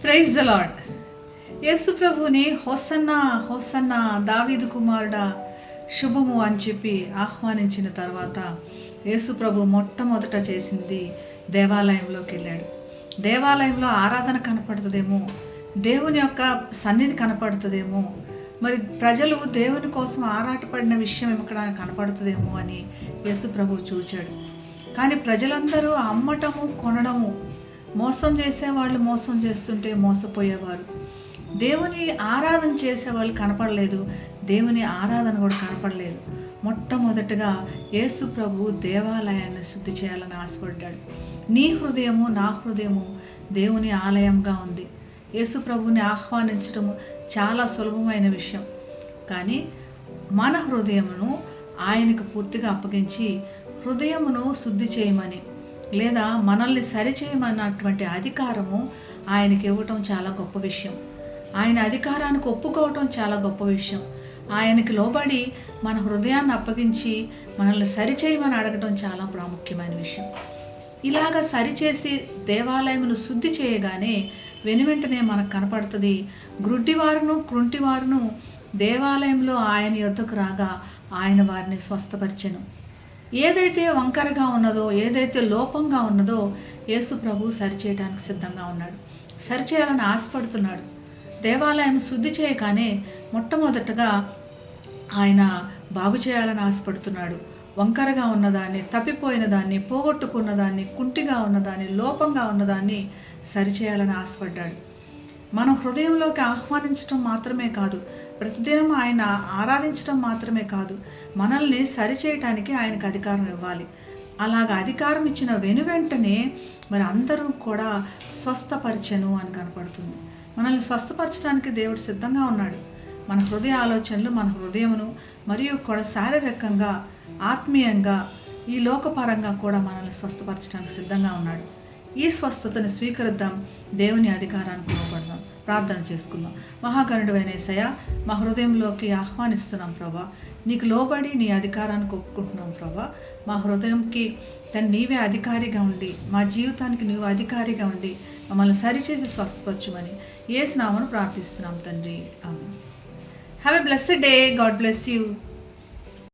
Praise the lord. యేసు ప్రభుని hosanna hosanna దావీదు కుమారుడా శుభము అని చెప్పి ఆహ్వానించిన తర్వాత యేసు ప్రభు మొట్టమొదట చేసింది దేవాలయంలోకి వెళ్ళాడు. దేవాలయంలో ఆరాధన కనపడుతుందేమో, దేవుని యొక్క సన్నిధి కనపడుతుందేమో, మరి ప్రజలు దేవుని కోసం ఆరాటపడిన విషయం ఇక్కడ కనపడుతుందేమో అని యేసు ప్రభు చూచాడు. కానీ ప్రజలందరూ అమ్మటము కొనడము, మోసం చేసేవాళ్ళు మోసం చేస్తుంటే మోసపోయేవారు. దేవుని ఆరాధన చేసేవాళ్ళు కనపడలేదు, దేవుని ఆరాధన కూడా కనపడలేదు. మొట్టమొదటగా యేసు ప్రభు దేవాలయాన్ని శుద్ధి చేయాలని ఆశపడ్డాడు. నీ హృదయము నా హృదయము దేవుని ఆలయంగా ఉంది. యేసు ప్రభుని ఆహ్వానించడము చాలా సులభమైన విషయం. కానీ మన హృదయమును ఆయనకు పూర్తిగా అప్పగించి హృదయమును శుద్ధి చేయమని, లేదా మనల్ని సరిచేయమన్నటువంటి అధికారము ఆయనకి ఇవ్వటం చాలా గొప్ప విషయం. ఆయన అధికారానికి ఒప్పుకోవటం చాలా గొప్ప విషయం. ఆయనకి లోబడి మన హృదయాన్ని అప్పగించి మనల్ని సరిచేయమని అడగటం చాలా ప్రాముఖ్యమైన విషయం. ఇలాగ సరిచేసి దేవాలయమును శుద్ధి చేయగానే వెనువెంటనే మనకు కనపడుతుంది, గ్రుడ్డివారును కృంటివారును దేవాలయంలో ఆయన యొద్దకు రాగా ఆయన వారిని స్వస్థపరిచెను. ఏదైతే వంకరగా ఉన్నదో, ఏదైతే లోపంగా ఉన్నదో యేసు ప్రభు సరిచేయడానికి సిద్ధంగా ఉన్నాడు, సరిచేయాలని ఆశపడుతున్నాడు. దేవాలయం శుద్ధి చేయగానే మొట్టమొదటగా ఆయన బాగు చేయాలని ఆశపడుతున్నాడు. వంకరగా ఉన్నదాన్ని, తప్పిపోయిన దాన్ని, పోగొట్టుకున్న దాన్ని, కుంటిగా ఉన్నదాన్ని, లోపంగా ఉన్నదాన్ని సరిచేయాలని ఆశపడ్డాడు. మనం హృదయంలోకి ఆహ్వానించడం మాత్రమే కాదు, ప్రతిదినం ఆయన ఆరాధించడం మాత్రమే కాదు, మనల్ని సరిచేయటానికి ఆయనకు అధికారం ఇవ్వాలి. అలాగ అధికారం ఇచ్చిన వెనువెంటనే మరి అందరూ కూడా స్వస్థపరిచెను అని కనపడుతుంది. మనల్ని స్వస్థపరచడానికి దేవుడు సిద్ధంగా ఉన్నాడు. మన హృదయ ఆలోచనలు, మన హృదయమును మరియు కూడా శారీరకంగా, ఆత్మీయంగా, ఈ లోకపరంగా కూడా మనల్ని స్వస్థపరచడానికి సిద్ధంగా ఉన్నాడు. ఈ స్వస్థతను స్వీకరిద్దాం, దేవుని అధికారానికి లోపడదాం, ప్రార్థన చేసుకుందాం. మహాగణుడైన యేసయ్య, మా హృదయంలోకి ఆహ్వానిస్తున్నాం ప్రభా, నీకు లోబడి నీ అధికారానికి ఒప్పుకుంటున్నాం ప్రభా. మా హృదయంకి నీవే అధికారిగా ఉండి, మా జీవితానికి నువ్వు అధికారిగా ఉండి మమ్మల్ని సరిచేసి స్వస్థపరచుమని యేసు నామమున ప్రార్థిస్తున్నాం తండ్రి. Amen. Have a blessed day. God bless you.